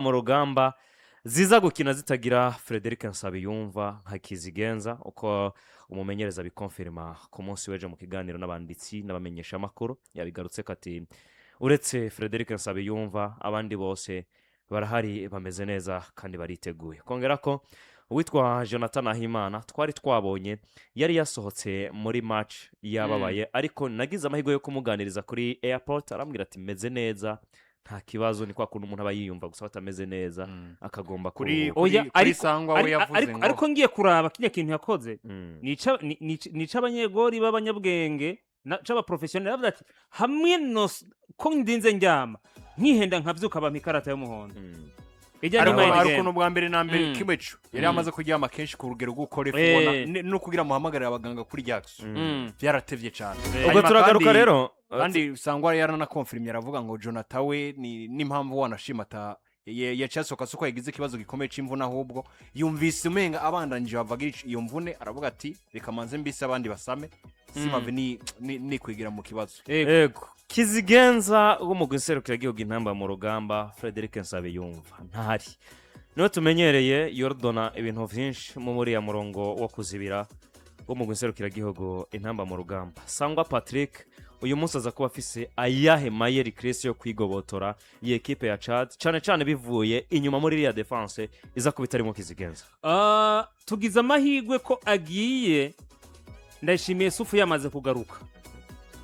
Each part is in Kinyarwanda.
mu rugamba ziza gukina zitagira Frederic Nsabiyumva nka Kizigenza uko umumenyereza bikonfirma ku munsi w'ejo mu kiganiro n'abanditsi n'abamenyesha makuru yabigarutse kati uretse Frederic Nsabiyumva abandi bose barahari bameze neza kandi bariteguye kongera ko uwitwa Jonathan Ahimana twari twabonye yari yasohotse muri match yababaye ariko nagize amahirwe yo kumuganiriza kuri airport arambwira ati meze neza nta kibazo ni kwa kuntu umuntu aba yiyumva gusa batameze neza akagomba kuri Sangwa we yavuze ngo ariko ngiye kuraba kinya kintu yakoze nica abanyegori b'abanyabwenge n'aba professionnel bavuga ati hamwe no ko ndinze njyama nkihenda nkavyuka bampa ikarata y'umuhondo ariko no bwa mbere na mbere kimecho yari amaze kuryama kenshi ku rugero rw'ukore fubona no kugira muhamagarira abaganga kuri Jackson byaratevye cyane ubwo turagaruka rero kandi Sangwa yaranakonfirmye aravuga ngo Jonathan we n'impamvu wanashimata yacasoka suko yagize ikibazo gikomeye c'imvuna ahubwo yumvise umenga abandanje bavagira iyo mvune aravuga ati reka manze mbise abandi basame simave ni kwigira mu kibazo yego Kizigenza wo mu guserukira igihugu Intamba mu rugamba Frederic Nsabiyumva ntari niwe tumenyereye yordona ibintu vyinshi mu muri ya murongo wo kuzibira wo mu guserukira igihugu Intamba mu rugamba Sangwa Patrick uyu munsi aza kuba afise ayahe mayeri Chris yo kwigobotora iyi equipe ya Chad cyane bivuye inyuma muri iriya defense iza kubitari mu Kizigenza tugize amahirwe ko agiye ndashimiye Sufu yamaze kugaruka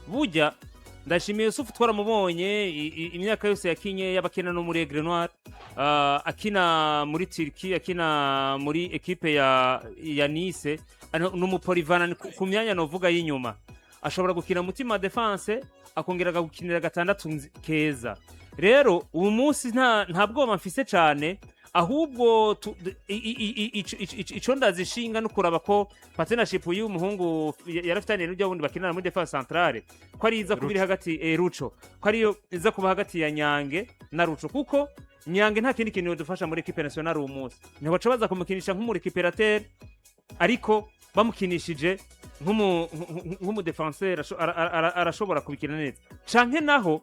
burya ndashimiye Yusufu twaramubonye imyaka yose yakinye y'abakina no muri Aigle Noir akina muri Turki akina muri equipe ya Nice n'umupolivana ku myanya novuga y'inyuma ashobora gukina mutima defense akongera gukinira gatandatu keza rero ubu munsi nta bwoba mfise cyane ahubwo ico ndazishinga no kuraba ko partnership y'uyu muhungu yarafitaniye n'ujya wundi bakinana muri defense centrale ko ari iza kubiri hagati Ruco ko ari iza kuba hagati ya Nyange na Ruco kuko Nyange nta kindi kintu yodufasha muri equipe nationale uyu munsi niho baza kumukinisha nk'umuri récupérateur ariko bamukinishije nk'umu defenseur arashobora kubikina neza canke naho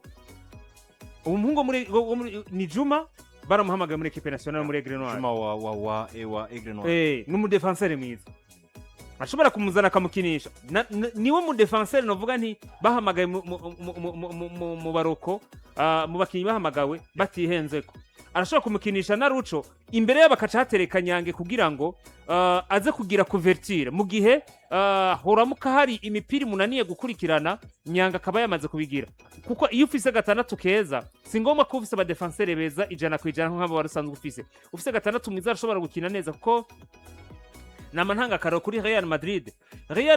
umuhungu muri ni Juma baramuhamagaye muri equipe nationale muri Aigle Noir Juma wa Aigle Noir n'umu defenseur mwiza ashobora kumuzana akamukinisha niwe mu defenseur novuga nti bahamagaye mu baroko mu bakinyi bahamagawe batihenzeko arashobora kumukinisha na Ruco imbere y'abakacatereka Nyange kugira ngo aze kugira couverture mu gihe horamuka hari imipiri munaniye gukurikirana Nyange akaba yamaze kubigira kuko iyo ufise gatandatu keza singomba ko ufise abadefenseur beza ijana kwijana nk'abo barusanzwe ufise gatandatu mwiza arashobora gukina neza kuko nama ntanga karo kuri Real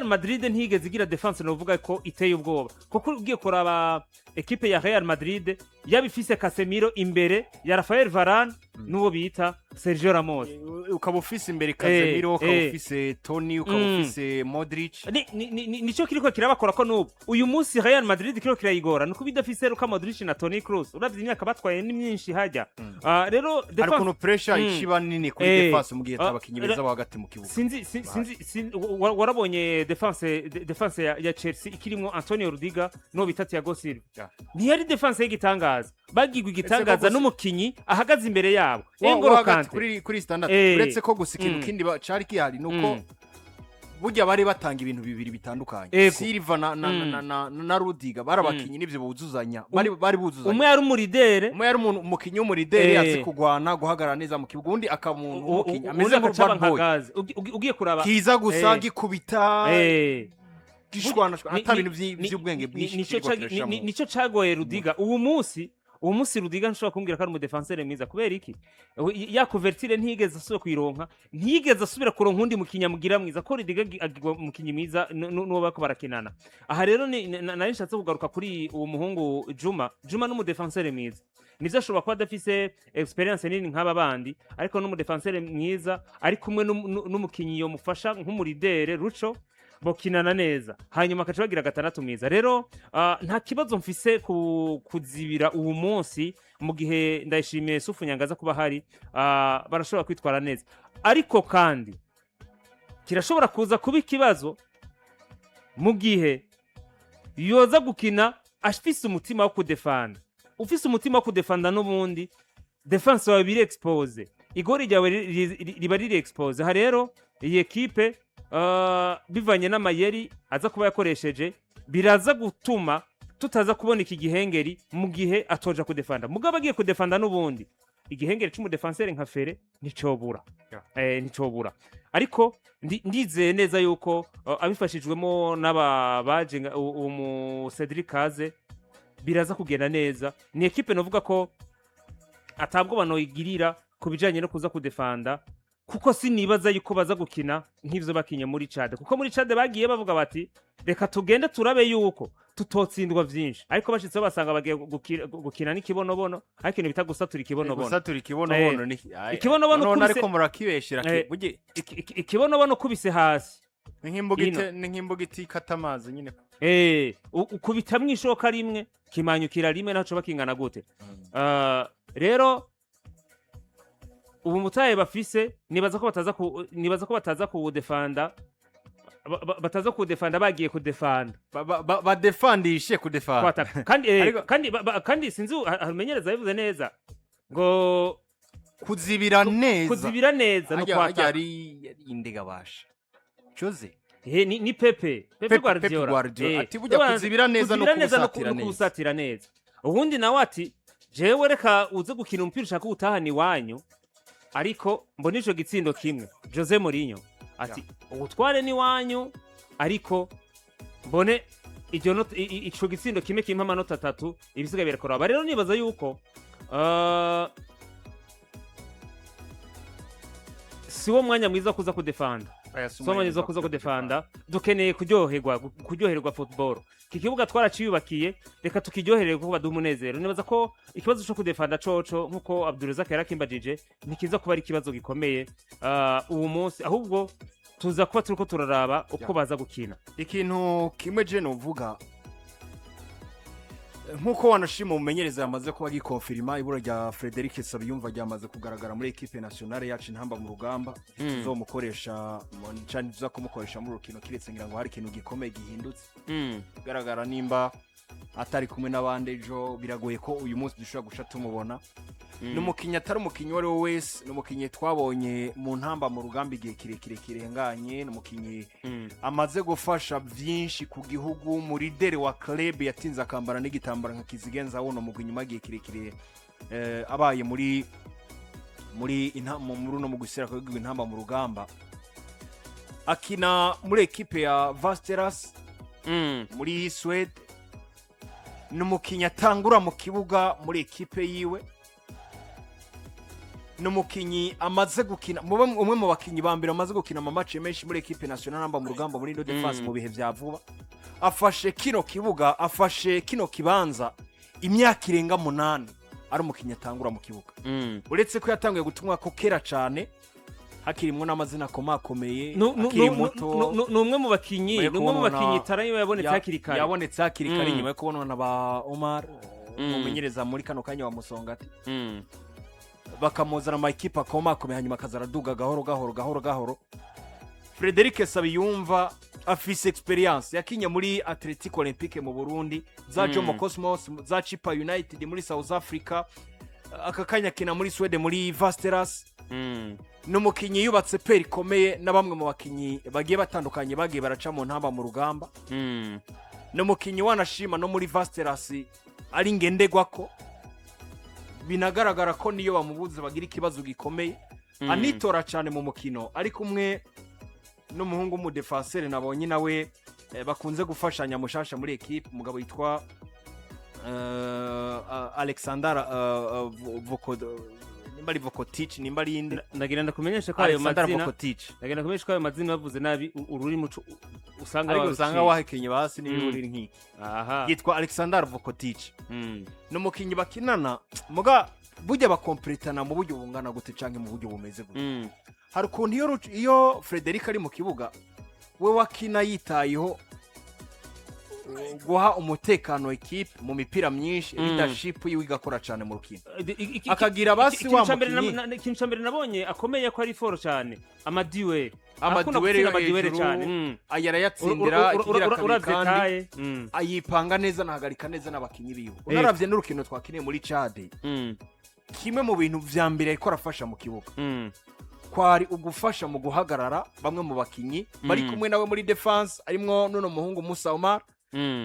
Madrid ntigeze igira defense novuga ko iteye ubwoba kuko ugiye kuraba equipe ya Real Madrid yabifise Casemiro imbere ya Rafael Varane nuwo bita Sergio Ramos ukaba ufise imbere Casemiro ukaba ufise Toni ukaba ufise Modric nico kiriko kirabakora ko nubu uyu munsi Real Madrid kiriko kirayigora nuko bidafise Luka Modric na Toni Kroos uravye imyaka batwaye ni myinshi hajya rero defense ariko no pressure ikiba nini kuri defense mu gihe tabakinyi beza hagati mu kibuga sinzi warabonye defense ya Chelsea ikirimo Antonio Rudiger no bita Thiago Silva ntiyari defense y'igitangaza bagigwa igitangaza n'umukinyi ahagaze imbere yabo Engolo Kante kuri standard uretse ko gusikintu kindi cari kihari nuko burya bari batanga ibintu bibiri bitandukanye Silva na Rudiger barabakinyi nivyo buzuzanya bari buzuzanya umwe yari umuridere umwe yari umukinyi w'umuridere yazi kugwana guhagarara neza mu kibuga undi akamuntu umukinyi ameze nko bad boy ugiye kuraba kiza gusa gikubita gishwana ata bintu by'ubwenge bwinshi nico cagoye Rudiger ubu munsi Rudiger nshobora kumbwira ko ari umudefenseur mwiza kubera iki ya couverture ntigeze asubira kuyironka ntigeze asubira kuronka undi mukinya mugira mwiza ko Rudiger agirwa mukinyi mwiza n'uwo bako barakinana aha rero nari nshatse kugaruka kuri uwo muhungu Juma n'umudefenseur mwiza nivyo ashobora kuba adafise experience nini nk'aba bandi ariko n'umudefenseur mwiza ari kumwe n'umukinyi yo mufasha nk'umuridere Ruco bokinana neza hanyuma akaca bagira gatandatu mwiza rero nta kibazo mfise kuzibira uwo munsi mu gihe ndayishimiye Sufu Nyangaza kuba hari barashobora kwitwara neza ariko kandi kirashobora kuza kuba ikibazo mu gihe yoza gukina afise umutima wo kudefanda ufise umutima wo kudefanda n'ubundi defense wawe biri expose igori ryawe riba riri expose aha rero iyi ekipe bivanye n'amayeri aza kuba yakoresheje biraza gutuma tutaza kubona iki gihengeri mu gihe atoja kudefanda mugabo agiye kudefanda n'ubundi igihengeri cy'umudefanseri nka Fere nticobura nticobura ariko ndizeye neza yuko abifashijwemo n'ababaje umu Cedric Kaze biraza kugenda neza ni ekipe novuga ko atabwo banoyigirira kubijanye no kuza kudefanda kuko sinibaza yuko baza gukina nk'ivyo bakinye muri Chad kuko muri Chad bagiye bavuga bati reka tugende turabe yuko tutotsindwa vyinshi ariko bashitse basanga bagiye gukina n'ikibonobono ariko ibintu bita gusatura ikibonobono gusatura ikibonobono ni ikibonobono none ariko murakibeshera buge ikibonobono kubise hasi nk'imbugiti ikata amazi nyine ukubita mwishoka rimwe kimanyukira rimwe naco bakingana gute rero ubu mutaye bafise nibaza ko bataza kuwudefanda bataza kudefanda bagiye kudefanda badefandishe kudefanda kandi sinzi hamenyereza bivuze neza ngo kuzibira neza no kwata yari indega basha Jose ni Pepe Guardiola ati bujya kuzibira neza no kubusatira neza ubundi nawe ati jewe reka uze gukina umupira ushaka utahana iwanyu ariko mbona ico gitsindo kimwe Jose Mourinho ati ubutware ni wanyu ariko mbone ico gitsindo kimwe kimpa amanota 3 ibisiga birakora rero nibaza yuko siwo mwanya mwiza kuza kudefanda somanyeza kuza kudefanda dukeneye kuryoherwa football kikibuga twaraciyubakiye reka tukiryoherere kuko baduha umunezero nibaza ko ikibazo cyo kudefanda coco nkuko Abdulrazak yarakimbajije nikiza kuba ari ikibazo gikomeye uwo munsi ahubwo tuza kuba turiko turaraba uko baza gukina ikintu kimwe je novuga nkuko wanashima umumenyereza yamaze kuba gikonfirma ibura rya Frederic Sabiyumva ryamaze kugaragara muri equipe nationale yacu Intamba mu Rugamba tuzomukoresha cyane tuzakumukoresha muri rukino kiretse ngira ngo hari ikintu gikomeye gihindutse garagara nimba atari kumwe n'abandi ejo biragoye ko uyu munsi dushobora gusha tumubona n'umukinnyi atari umukinnyi wari wese n'umukinnyi twabonye mu Ntamba mu Rugamba igihe kirekire kirenganye n'umukinnyi amaze gufasha byinshi ku gihugu muri dere wa club yatinze akambara n'igitambara nka kizigenza wono mu nyuma igihe kirekire abaye muri no mu gusera ko Intamba mu Rugamba akina muri equipe ya Vasteras muri Sweden n'umukinnyi atangura mu kibuga muri equipe yiwe n'umukinnyi amaze gukina umwe mu bakinyi bambira amaze gukina ama match menshi muri equipe nationale Ntamba mu Rugamba muri defense mu bihe bya vuba afashe kino kibuga afashe kino kibanza imyaka irenga 8 ari umukinnyi atangura mu kibuga uretse ko yatanguye gutumwa ko kera cyane hakirimwo n'amazina komakomeye akiri muto numwe mu bakinyi tarayo yabonetse hakiri kare nyuma yo kubonwa na ba Omar umumenyereza muri kano kanya wa Musongati bakamuzana ama equipe akomakomeye hanyuma akazaraduga gahoro Frederic Sabiyumva afise experience yakinye muri Atletico Olympique mu Burundi za Jomo Cosmos za Chipa United muri South Africa akakanya kina muri Sweden muri Vasteras n'umukinyi yubatse peri komeye na bamwe mu bakinyi bagiye batandukanye bagiye baraca mu Ntamba mu Rugamba n'umukinyi wanashima no muri Vasteras ari ngendegwako binagaragara ko niyo bamubuze bagira ikibazo gikomeye anitora cyane mu mukino ari kumwe n'umuhungu mu defenseur nabonye nawe bakunze gufashanya mushasha muri equipe umugabo yitwa Alexander nimbali Vokotic nimbali inde ndagira ndakumenyesha ko ayo mazina bavuze nabi ururi muco usanga wahekenye basi n'ibiri nkiki yitwa Alexander Vokotic n'umukinyi bakinana muga bujya bakompletana mu buryo bungana gute canke mu buryo bumeze gute hari ukuntu iyo Frederic ari mu kibuga we wakina yitayeho guha umutekano equipe mu mipira myinshi leadership yigakora cyane mu rukino akagira basi wa mukinyi ikintu cyambere nabonye akomeye ko ari foro cyane amadiwe cyane ayara yatsindira ikigira kandi ayipanga neza nahagarika neza n'abakinyi biwe unaravye n'urukino twakiniye muri Chad kimwe mu bintu vya mbere ariko arafasha mu kibuga kwari ugufasha mu guhagarara bamwe mu bakinyi bari kumwe nawe muri defense arimwo nuno muhungu Musa Omar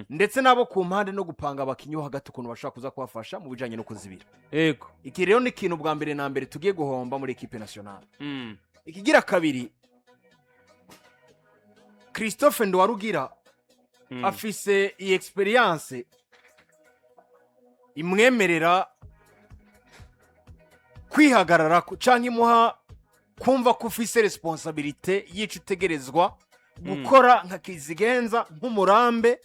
ndetse nabo ku mpande no gupanga abakinyi bo hagati ukuntu bashaka kuza kubafasha mu bijanye no kuzibira. Yego. Iki rero ni ikintu bwa mbere na mbere tugiye guhomba muri equipe nationale. Ikigira kabiri Christophe Ndwarugira afise iyi experience imwemerera kwihagarara canke imuha kumva ko ufise responsabilité yico utegerezwa gukora nka kizigenza nk'umurambe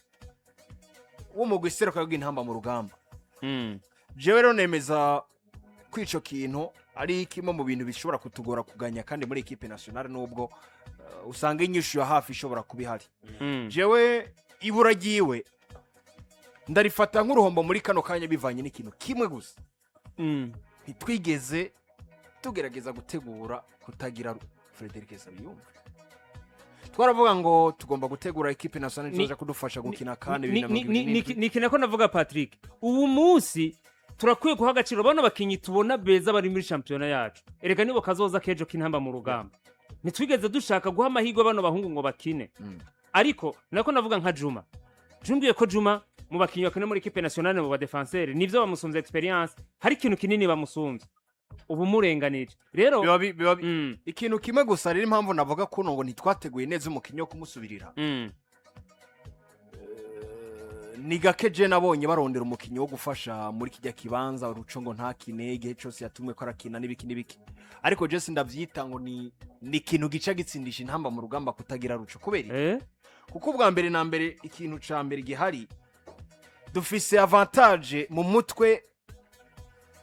w'umugwi seruka w'Intamba mu Rugamba. Jewe rero nemeza kwico kintu ari kimwe mu bintu bishobora kutugora kuganya kandi muri equipe nationale nubwo usanga inyishu ya hafi ishobora kubihari. Jewe ibura giwe ndarifata nk'uruhombo muri kano kanya bivanye n'ikintu kimwe gusa. Ntitwigeze tugerageza gutegura kutagira Frederic Sabiyumva. Twaravuga ngo tugomba gutegura equipe nationale izoja kudufasha gukina kandi nikina ko navuga Patrick ubu munsi turakwiye guha agaciro bano bakinyi tubona beza bari muri championnat yacu erega nibo kazoza kejo k'Intamba mu Rugamba. Ntitwigeze dushaka guha amahirwe bano bahungu ngo bakine ariko nako navuga nka Juma jumbiye ko Juma mu bakinyi bakine muri equipe nationale mu ba defenseur nivyo bamusumza experience hari ikintu kinini bamusumza ubu murenganije rero ikintu kimwe gusa rero impamvu navuga kuno ngo ntitwateguye neza umukinyi wo kumusubirira ni gake je nabonye barondera umukinyi wo gufasha muri kijya kibanza uruco ngo nta kinege cyose yatumwe ko arakina n'ibiki ariko je sindavyita ngo ni ikintu gica gitsindisha Intamba mu Rugamba kutagira ruco kubera kuko ubwa mbere na mbere ikintu ca mbere gihari dufise avantage mu mutwe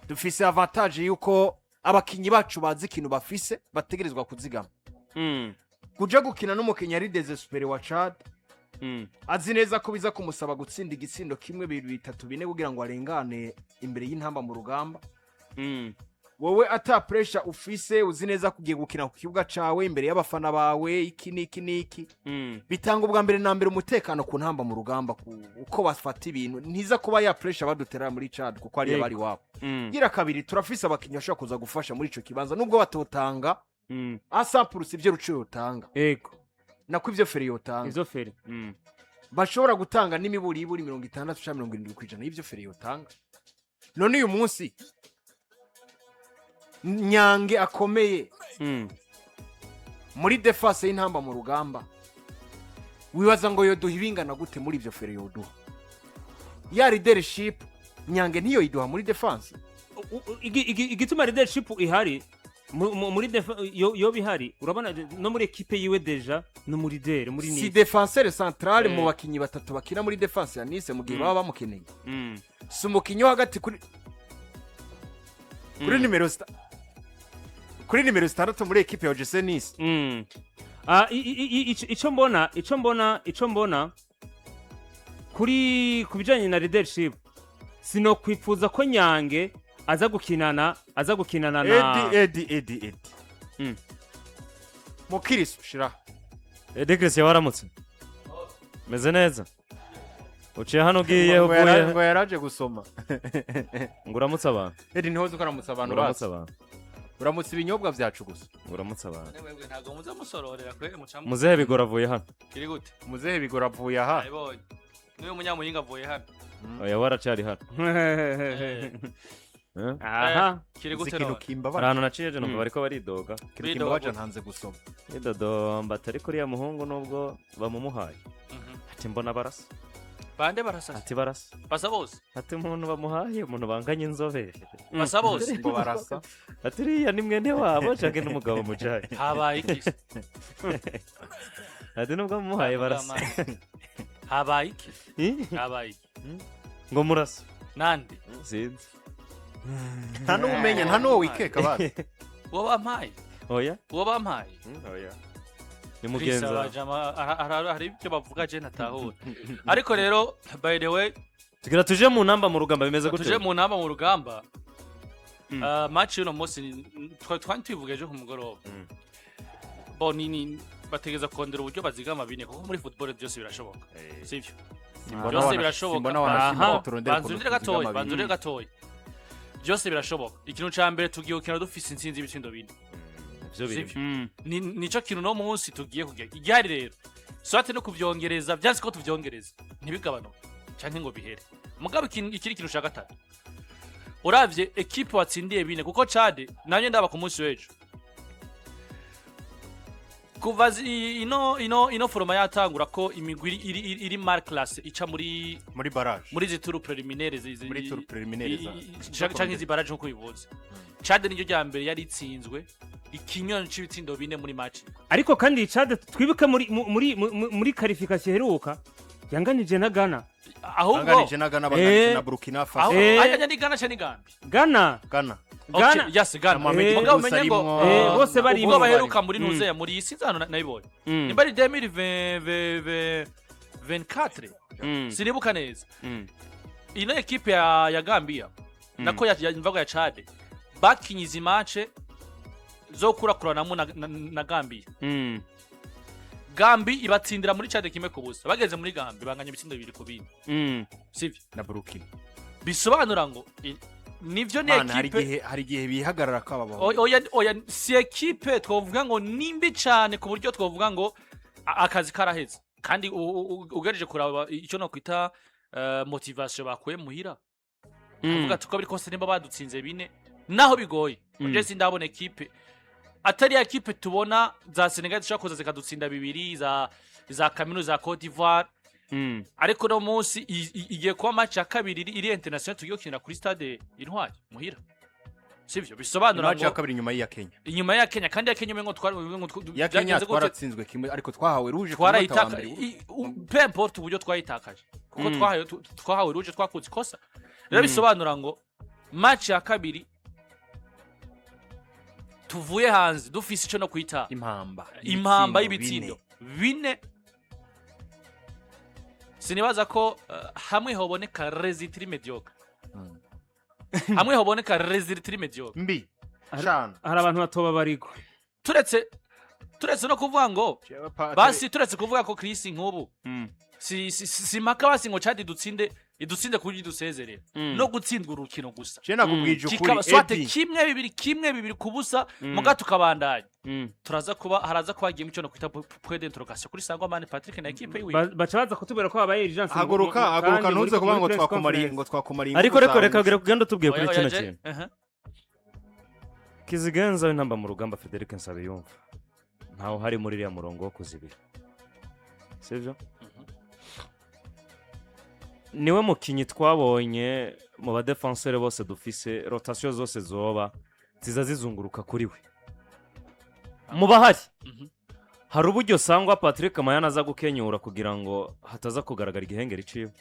dufise avantage yuko abakinyi bacu bazi ikintu bafise bategerezwa kuzigama kuja gukina n'umukinyi ari desespere wa Chad azi neza ko biza kumusaba gutsinda igitsindo kimwe 2 3 4 kugira ngo arengane imbere y'Intamba mu Rugamba. Wowe ata pressure ufise uzi neza kugiye gukina ku kibuga cawe imbere y'abafana bawe iki bitanga ubwa mbere na mbere umutekano ku Ntamba mu Rugamba uko bafata ibintu ntiza kuba ya pressure badutera muri Chad kuko ari abari wabo. Gira kabiri turafise abakinyi bashaka kuza gufasha muri ico kibanza nubwo batotanga asampurus ivyo ruco yotanga yego nako ivyo feri yotanga izo feri bashobora gutanga n'imiburi 60 cyangwa 70% y'ivyo feri yotanga. None uyu munsi Nyange akomeye muri defense y'Intamba mu Rugamba wibaza ngo yoduha ibingana gute muri ivyo feri yoduha ya leadership Nyange niyo iduha muri defense igituma leadership ihari muri yo bihari urabona no muri equipe yiwe deja no muri leader muri si défenseur central mu bakinyi batatu bakina muri defense ya Nice mu gihe baba bamukeneye si umukinyi hagati kuri numero kuri numero 6 muri equipe ya GC Nice. Ico mbona kuri kubijanye na leadership sino kwifuza ko Nyange aza gukinana na Edi Mukiriso shira Edekres yawaramutse meze neza uciye hano ugiye uvuye ngo yaraje gusoma nguramutse abantu Edi ntihoze ukaramutse abantu nguramutse abantu uramutse ibinyobwa vyacu gusa nguramutse abantu Mwebwe ntago muza musororera kwe mucamu muzehe bigora avuye hano kiri gute muzehe bigora avuye aha ayibonye niwe munyamuhinga avuye hano oya waracari hano aha kiri gute ikintu no kimbabara ahantu naciye je numva bariko baridoga ikintu kimbabaje ntanze gusoma idodomba atari kuri ya muhungu nubwo bamumuhaye ati mbona barasa bande barasa ati barasa basa bose ati umuntu bamuhaye umuntu banganye inzobe basa bose ngo barasa ati riya ni mwene wabo canke n'umugabo mujaye habaye iki ati nubwo bamuhaye barasa habaye iki habaye iki ngo murasa nande sinzi nta n'umenya nta n'uwo wikeka basi uwo bampaye oya uwo bampaye oya ni mugenza hari ibyo bavuga je natahura ariko rero by the way tugira tuje mu Ntamba mu Rugamba bimeze gute tuje mu Ntamba mu Rugamba match y'uno munsi twivugeje ku mugoroba bonini bategeza kondera uburyo bazigama bine kuko muri football byose birashoboka sivyo byose birashoboka banzurire gatoyi byose birashoboka ikintu ca mbere tugiye gukina dufise intsinzi y'ibitsindo bine ivyo biri nico kintu no munsi tugiye kugira igihari rero swate no kuvyongereza byanze ko tuvyongereza ntibigabanuke canke ngo bihere mugabe ikiri kintu ca gatatu uravye equipe watsindiye bine kuko Chad nanye ndaba ku munsi w'ejo kuva ino foroma yatangura ko imigwi iri mark class ica muri barrage muri zituru preliminaire muri tour preliminaire canke izi barrage nko bivuze Chad niryo rya mbere yari itsinzwe ikinyoni c'ibitsindo bine muri match ariko kandi Chad twibuke muri qualification heruka yanganije na Ghana ahubwo anganije na Ghana na Burkina Faso anya ni Ghana cyane Ghana Ghana yes Ghana mugabo umenye ngo bose bari ubwo baheruka muri nuze ya muri isi zano nayibonye nimba ari 2024 sinibuka neza ino equipe ya Gambia nako yamvaga ya Chad bakinyiza match zo kurakuranamo na Gambia Gambi ibatsindira muri Chad kimwe kubusa bageze muri Gambi banganya ibitsindo 2 ku bindi sivyo na Burkina bisobanura ngo nivyo ni equipe hari gihe bihagarara kababa oya si equipe twovuga ngo nimbi cyane ku buryo twovuga ngo akazi karaheze kandi ugereje kuraba icyo no kwita motivation bakuye muhira avuga tuko biri kose nimba badutsinze bine naho bigoye je sindabona equipe atari equipe tubona za Senegal zishaka kuza zikadutsinda bibiri za Kaminuza za Cote d'Ivoire ariko no munsi igiye kuba match ya kabiri iri international tugiye kinira kuri stade Intwari muhira sivyo bisobanura match ya kabiri nyuma ya Kenya kandi ya Kenya mengo ya Kenya twaratsinzwe kimwe ariko twahawe ruje twarayitaka peu importe uburyo twayitakaje kuko twahawe ruje twakuze kosa rero bisobanura ngo match ya kabiri tuvuye hanze dufise ico no kwita impamba y'ibitsindo bine sinibaza ko hamwe hoboneka result mediocre hamwe hoboneka result mediocre mbi cyane hari abantu batoba bariko turetse no kuvuga ngo basi turetse kuvuga ko Chris nk'ubu si maka basi ngo Chad idutsinde kuri dusezerera no gutsindwa urukino gusa je nakubwije ukuri kikaba swate kimwe bibiri kubusa muga tukabandanya haraza kuba giye mucyo no kwita point d'interrogation kuri Sangwa mane Patrick na equipe yiwe baca baza kutubera ko habaye urgence haguruka ntuze kuvuga ngo twakumariye ariko reka kugenda tubwiye kuri kino kintu Kizigenza Intamba mu Rugamba Frederic Nsabiyumva ntaho hari muri iriya murongo wo kuzibira sivyo niwe mukinyi twabonye mu ba defenseur bose dufise rotation zose zoba ziza zizunguruka kuri we mu bahari hari uburyo Sangwa Patrick Mayana aza gukenyura kugira ngo hataza kugaragara igihengeri iciwe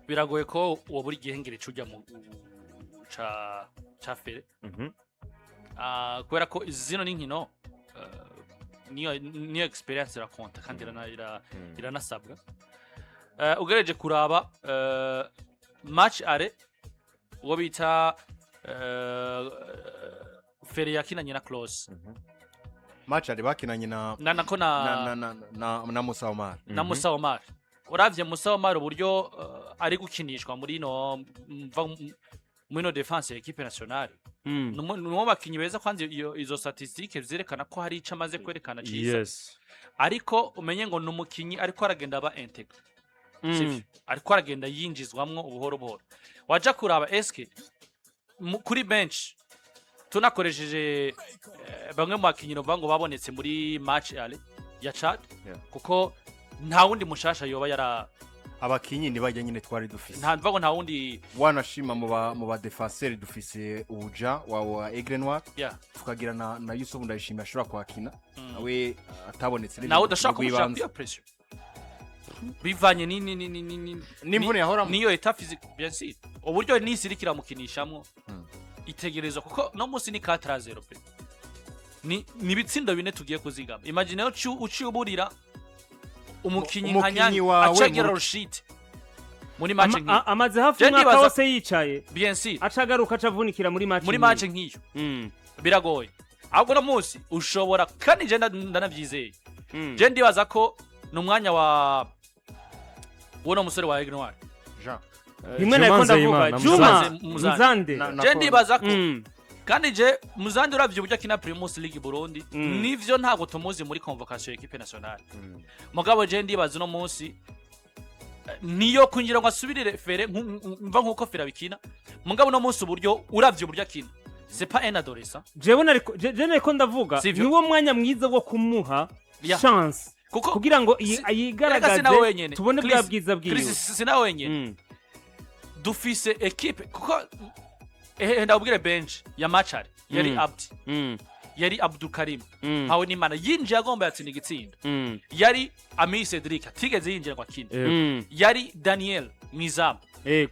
biragoye ko uwo buri gihengeri cujya mu ca fere kubera ko zino n'inkino niyo experience rakonta kandi iranasabwa ugereje kuraba match are uwo bita fere yakinanye na Clovis match are bakinanye na Musa Omar na Musa Omar uravye Musa Omar uburyo ari gukinishwa muri no defense ya equipe nationale numo bakinyi beza kwanze izo statistiques zerekana ko hari ica maze kwerekana cyiza ariko umenye ngo numukinyi ariko aragenda aba integra ariko aragenda yinjizwamwo ubuhoro waja kuraba eske kuri bench tunakoresheje bamwe mu bakinyi no bango babonetse muri match ya Chad kuko nta wundi mushasha yoba yara abakinyi nibajya nyine twari dufise nta wundi wanashima mu ba defenseur dufise uja wa Aigle Noir tukagira na Yusuf ndayishimira ashobora kwakina nawe atabonetse nawe udashaka kumushaka pressure bivanye n'imvune yahora niyo eta physique bien sûr uburyo nisirikira mukinishamo itegerezwa kuko no musi ni 4-0 pe ni bitsindo bine tugiye kuzigama imagine uci uburira umukinyi nkanya acagera rushite muri match nk'iyo amaze hafi umwaka wose yicaye bien sûr acagaruka acavunikira muri match nk'iyo biragoye ahubwo no musi ushobora kandi je ndanavyizeye je ndibaza ko no mwanya wa wono musore wa Aigle Noir rimwe nariko ndavuga Juma Muzande. Muzande Je ndibaza ko kandi je Muzande uravye uburyo akina Primus League Burundi nivyo ntabwo tumuzi muri convocation equipe nationale mugabo je ndibaza no munsi niyo kungira ngo asubirire fere mva nkuko fera bikina mugabo no munsi uburyo uravye uburyo akina c'est pas un adolescent jewe nariko ndavuga niwo mwanya mwiza wo kumuha chance kugira ngo ayigaragaze tubone bwa bwiza bwiwe sina wenyene dufise equipe kuko ndabwire bench ya Machari yari Abdi yari Abdul Karim hawe ni mana yinje agomba yatsinda igitsinda yari Ami Cedric atigeze yinjira kwa kindi yari Daniel Mizam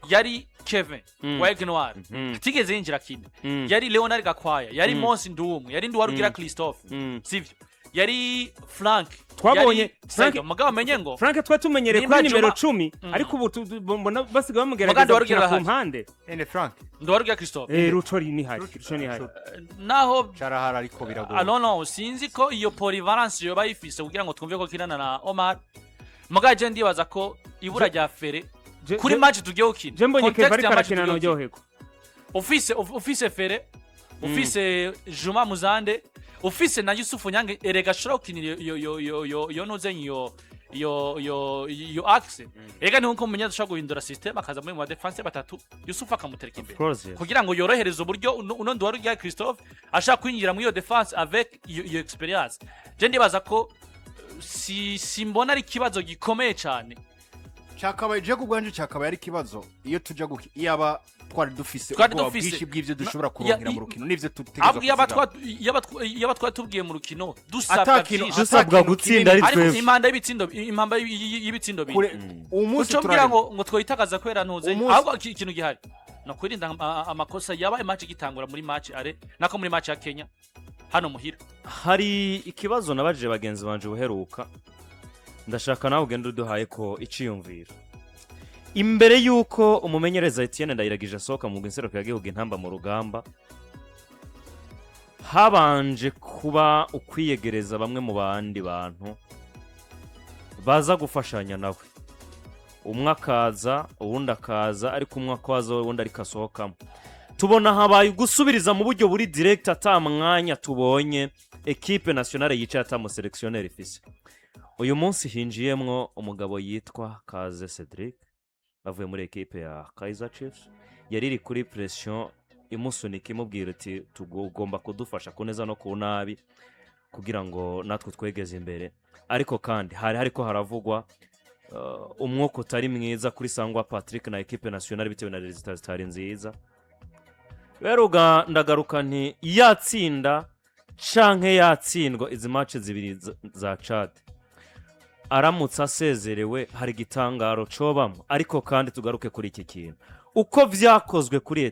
yari Kevin Wagnoir atigeze yinjira kindi yari Leonard Gakwaya yari Munsi Ndumwe yari Ndwarugira Christophe sivyo yari Frank twabonye mugabo menye ngo Frank twatumenyereye kuri nimero 10 ariko ubu mbona basiga bamugerageza gukina ku mpande Frank Ndwarugira Christophe Rucori ni hari naho carahara ariko biragoye no sinzi ko iyo polyvalence yo bayifise kugira ngo twumve ko kinana na Omar mugaje ndibaza ko ibura rya fere kuri match tugiye ukina je mbonye ke bari karakina no ryoheko office fere office Juma Muzande office na Yusufu Nyange erega shora ukinira yo nozenyi yo axe ega ni nko munya dushaka guhindura system akaza muri mu defense batatu Yusufu akamutereka imbere kugira ngo yorohereze uburyo uno ndwari rya Christophe ashaka kwinjira muri iyo defense avec iyo experience je ndibaza ko simbona ari kibazo gikomeye cyane cyakabaye je kugwanje cyakabaye ari kibazo iyo tuja iyaba twari dufise ubwo bwishi bw'ivyo dushobora kuronkera mu rukino nivyo tutegerezwa yaba twatubwiye mu rukino dusabwa gutsinda ari twebwe impamba y'ibitsindo bine umunsi turabira ngo twoyitagaza kwera ntuze ahubwo ikintu gihari no kwirinda amakosa yabaye match gitangura muri match are nako muri match ya Kenya hano muhira hari ikibazo nabajije bagenzi banje uheruka ndashaka nawe ugenda uduhaye ko iciyumvira imbere yuko umumenyereza Etienne Ndayiragije asohoka mu ginsero yagihuga Intamba mu Rugamba habanje kuba ukwiyegereza bamwe mu bandi bantu baza gufashanya nawe umwe akaza uwundi akaza ariko umwe akwaza uwundi ariko asohokamo tubona habaye gusubiriza mu buryo buri direct atamwanya tubonye equipe nationale yicaye atamu selectionnaire ifise uyu munsi hinjiyemwo umugabo yitwa Kaze Cedric bavuye muri equipe ya Kaizer Chiefs yariri kuri pression imusunika imubwira ati tugomba kudufasha kuneza no ku nabi kugira ngo natwe twegeze imbere ariko kandi hariko haravugwa umwuka utari mwiza kuri Sangwa Patrick na equipe nationale bitewe na resultat zitari nziza rero ndagaruka nti yatsinda canke yatsindwa izi match zibiri za Chad aramutse asezerewe hari gitangaro cobamo ariko kandi tugaruke kuri iki kintu uko vyakozwe kuri